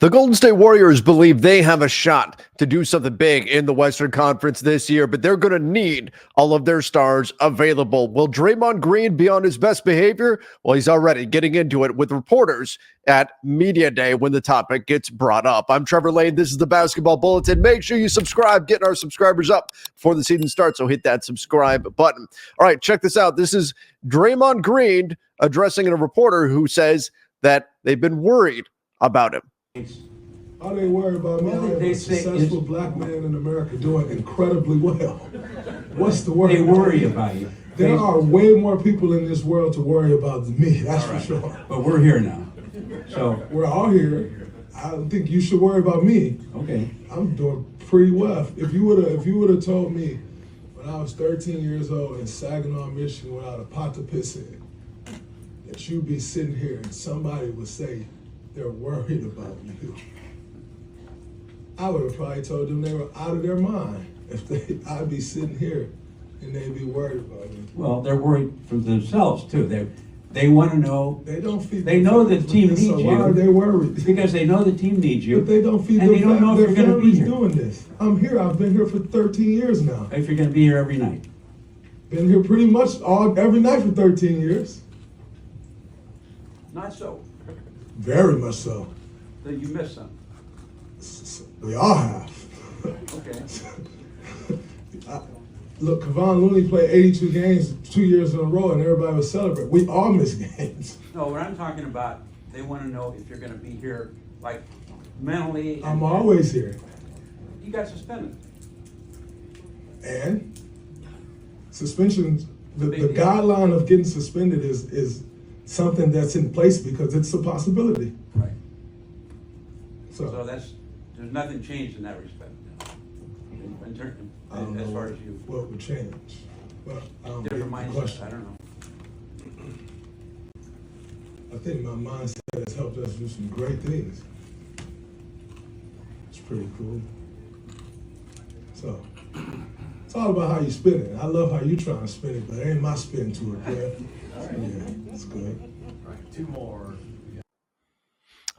The Golden State Warriors believe they have a shot to do something big in the Western Conference this year, but they're going to need all of their stars available. Will Draymond Green be on his best behavior? Well, he's already getting into it with reporters at Media Day when the topic gets brought up. I'm Trevor Lane. This is the Basketball Bulletin. Make sure you subscribe, getting our subscribers up before the season starts, so hit that subscribe button. All right, check this out. This is Draymond Green addressing a reporter who says that they've been worried about him. Are they worried about me? I am a successful black man in America doing incredibly well. What's the worry? They worry about you. There are way more people in this world to worry about than me, that's for sure. But we're here now. So we're all here. I don't think you should worry about me. Okay. I'm doing pretty well. If you would have told me when I was 13 years old in Saginaw, Michigan, without a pot to piss in, that you'd be sitting here and somebody would say they're worried about you, I would have probably told them they were out of their mind. I'd be sitting here and they'd be worried about me. Well, they're worried for themselves too. They want to know. They don't feed. They know the team needs you. So why are they worried? Because they know the team needs you. But they don't feed and they don't know if you're going to be here. Doing this. I'm here. I've been here for 13 years now. If you're going to be here every night. Been here pretty much every night for 13 years. Not so. Very much so. Then you missed some. We all have. Okay. Look, Kevon Looney played 82 games 2 years in a row, and everybody was celebrating. We all miss games. No, what I'm talking about, they want to know if you're going to be here, like, mentally. I'm always here. You got suspended. And suspension, the guideline of getting suspended is something that's in place because it's a possibility. Right. So there's nothing changed in that respect. As far as you. What would change? Well, I don't Different get the mindset. question. I don't know. I think my mindset has helped us do some great things. It's pretty cool. So it's all about how you spin it. I love how you trying to spin it, but it ain't my spin to it, bro. Yeah, it's good. All right, two more.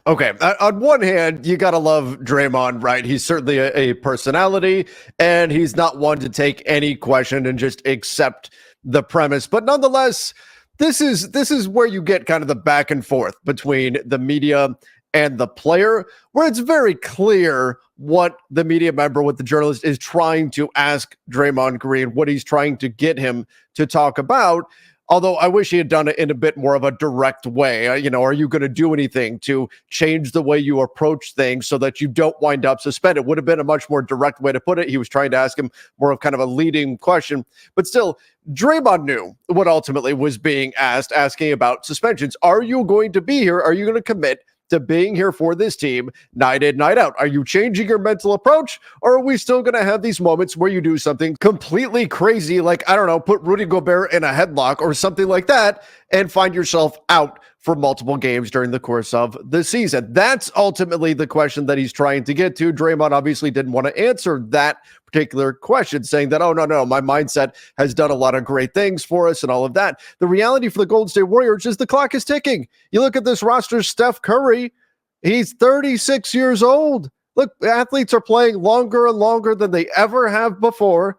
Okay, on one hand, you got to love Draymond, right? He's certainly a personality, and he's not one to take any question and just accept the premise. But nonetheless, this is where you get kind of the back and forth between the media and the player, where it's very clear what the media member, what the journalist is trying to ask Draymond Green, what he's trying to get him to talk about. Although I wish he had done it in a bit more of a direct way. Are you going to do anything to change the way you approach things so that you don't wind up suspended? Would have been a much more direct way to put it. He was trying to ask him more of kind of a leading question. But still, Draymond knew what ultimately was being asked, asking about suspensions. Are you going to be here? Are you going to commit to being here for this team night in, night out? Are you changing your mental approach, or are we still going to have these moments where you do something completely crazy, like, I don't know, put Rudy Gobert in a headlock or something like that, and find yourself out for multiple games during the course of the season? That's ultimately the question that he's trying to get to. Draymond obviously didn't want to answer that particular question, saying that, oh, no, my mindset has done a lot of great things for us and all of that. The reality for the Golden State Warriors is the clock is ticking. You look at this roster, Steph Curry, he's 36 years old. Look, athletes are playing longer and longer than they ever have before,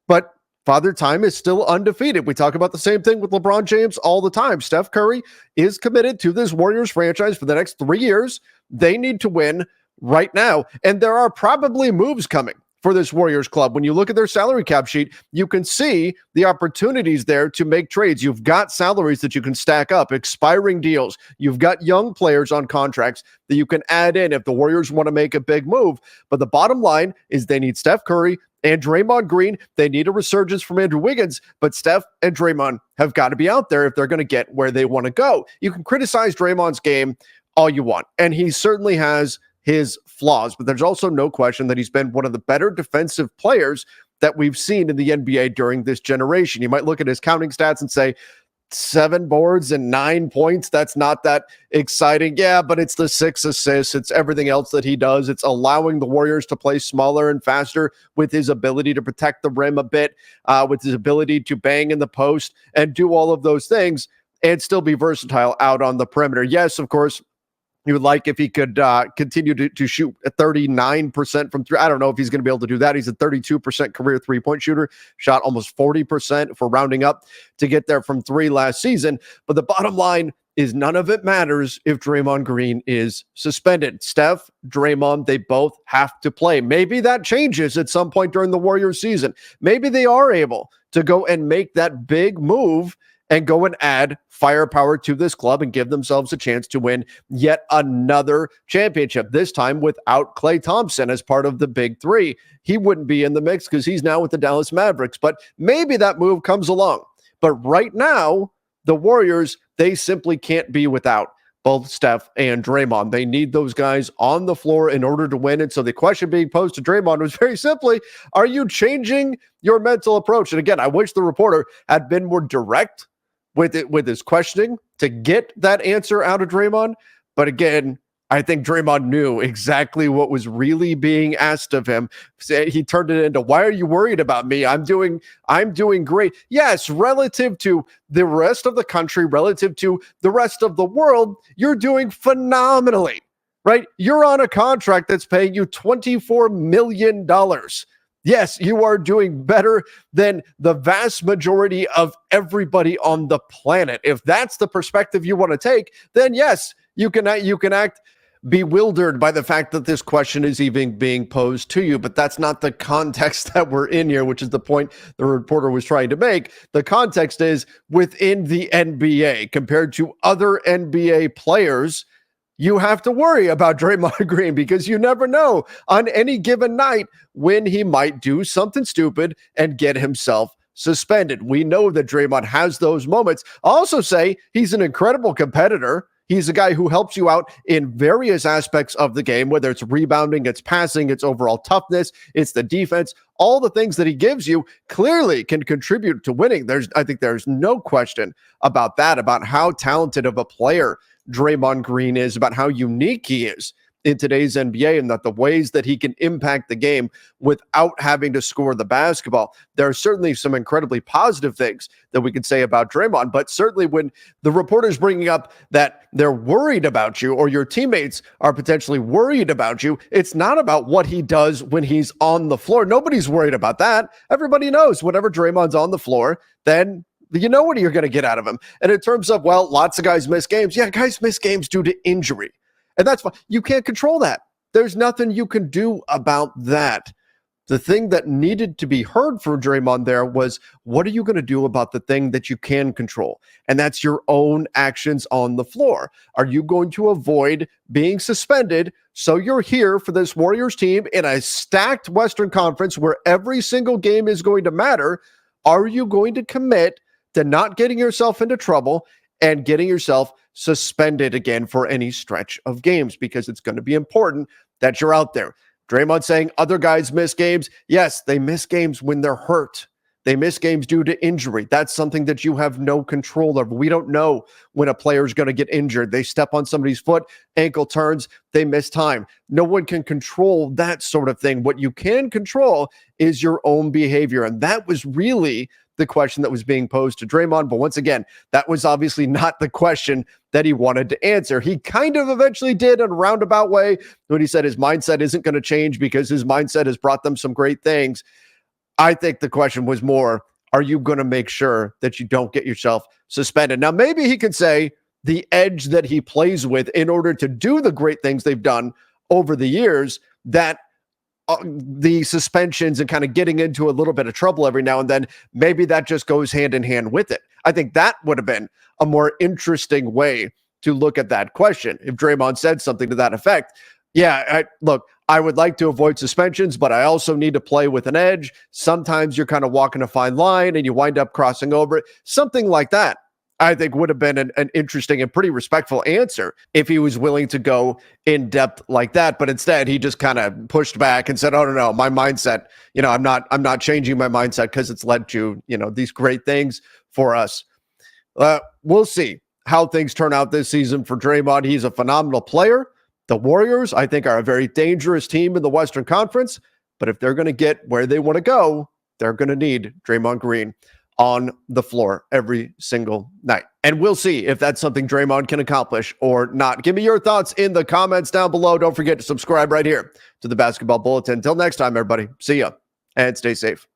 but Father Time is still undefeated. We talk about the same thing with LeBron James all the time. Steph Curry is committed to this Warriors franchise for the next 3 years. They need to win right now. And there are probably moves coming for this Warriors club. When you look at their salary cap sheet, you can see the opportunities there to make trades. You've got salaries that you can stack up, expiring deals. You've got young players on contracts that you can add in if the Warriors want to make a big move. But the bottom line is they need Steph Curry and Draymond Green. They need a resurgence from Andrew Wiggins, but Steph and Draymond have got to be out there if they're going to get where they want to go. You can criticize Draymond's game all you want, and he certainly has his flaws, but there's also no question that he's been one of the better defensive players that we've seen in the NBA during this generation. You might look at his counting stats and say, 7 boards and 9 points. That's not that exciting. Yeah, but it's the 6 assists. It's everything else that he does. It's allowing the Warriors to play smaller and faster with his ability to protect the rim a bit, with his ability to bang in the post and do all of those things and still be versatile out on the perimeter. Yes, of course, He would like if he could continue to shoot 39% from three. I don't know if he's going to be able to do that. He's a 32% career three-point shooter, shot almost 40% for rounding up to get there from three last season. But the bottom line is none of it matters if Draymond Green is suspended. Steph, Draymond, they both have to play. Maybe that changes at some point during the Warriors season. Maybe they are able to go and make that big move and go and add firepower to this club and give themselves a chance to win yet another championship, this time without Klay Thompson as part of the big three. He wouldn't be in the mix because he's now with the Dallas Mavericks, but maybe that move comes along. But right now, the Warriors, they simply can't be without both Steph and Draymond. They need those guys on the floor in order to win. And so the question being posed to Draymond was very simply, are you changing your mental approach? And again, I wish the reporter had been more direct with his questioning to get that answer out of Draymond. But again, I think Draymond knew exactly what was really being asked of him. He turned it into, why are you worried about me? I'm doing great. Yes, relative to the rest of the country, relative to the rest of the world, you're doing phenomenally, right? You're on a contract that's paying you $24 million. Yes, you are doing better than the vast majority of everybody on the planet. If that's the perspective you want to take, then yes, you can act bewildered by the fact that this question is even being posed to you. But that's not the context that we're in here, which is the point the reporter was trying to make. The context is within the NBA compared to other NBA players. You have to worry about Draymond Green because you never know on any given night when he might do something stupid and get himself suspended. We know that Draymond has those moments. I'll also say he's an incredible competitor. He's a guy who helps you out in various aspects of the game, whether it's rebounding, it's passing, it's overall toughness, it's the defense. All the things that he gives you clearly can contribute to winning. I think there's no question about that, about how talented of a player Draymond Green is, about how unique he is in today's NBA, and that the ways that he can impact the game without having to score the basketball. There are certainly some incredibly positive things that we could say about Draymond, but certainly when the reporter's bringing up that they're worried about you or your teammates are potentially worried about you, it's not about what he does when he's on the floor. Nobody's worried about that. Everybody knows whenever Draymond's on the floor, then you know what you're going to get out of him. And in terms of, well, lots of guys miss games. Yeah, guys miss games due to injury. And that's fine. You can't control that. There's nothing you can do about that. The thing that needed to be heard from Draymond there was, what are you going to do about the thing that you can control? And that's your own actions on the floor. Are you going to avoid being suspended so you're here for this Warriors team in a stacked Western Conference where every single game is going to matter? Are you going to commit to not getting yourself into trouble and getting yourself suspended again for any stretch of games? Because it's going to be important that you're out there. Draymond saying other guys miss games. Yes, they miss games when they're hurt. They miss games due to injury. That's something that you have no control over. We don't know when a player is going to get injured. They step on somebody's foot, ankle turns, they miss time. No one can control that sort of thing. What you can control is your own behavior. And that was really the question that was being posed to Draymond. But once again, that was obviously not the question that he wanted to answer. He kind of eventually did in a roundabout way when he said his mindset isn't going to change because his mindset has brought them some great things. I think the question was more, are you going to make sure that you don't get yourself suspended? Now, maybe he could say the edge that he plays with in order to do the great things they've done over the years, that the suspensions and kind of getting into a little bit of trouble every now and then, maybe that just goes hand in hand with it. I think that would have been a more interesting way to look at that question. If Draymond said something to that effect, yeah, I would like to avoid suspensions, but I also need to play with an edge. Sometimes you're kind of walking a fine line and you wind up crossing over it. Something like that, I think, would have been an interesting and pretty respectful answer if he was willing to go in depth like that. But instead, he just kind of pushed back and said, "Oh no, my mindset. I'm not changing my mindset because it's led to these great things for us." We'll see how things turn out this season for Draymond. He's a phenomenal player. The Warriors, I think, are a very dangerous team in the Western Conference. But if they're going to get where they want to go, they're going to need Draymond Green on the floor every single night. And we'll see if that's something Draymond can accomplish or not. Give me your thoughts in the comments down below. Don't forget to subscribe right here to the Basketball Bulletin. Until next time, everybody, see ya and stay safe.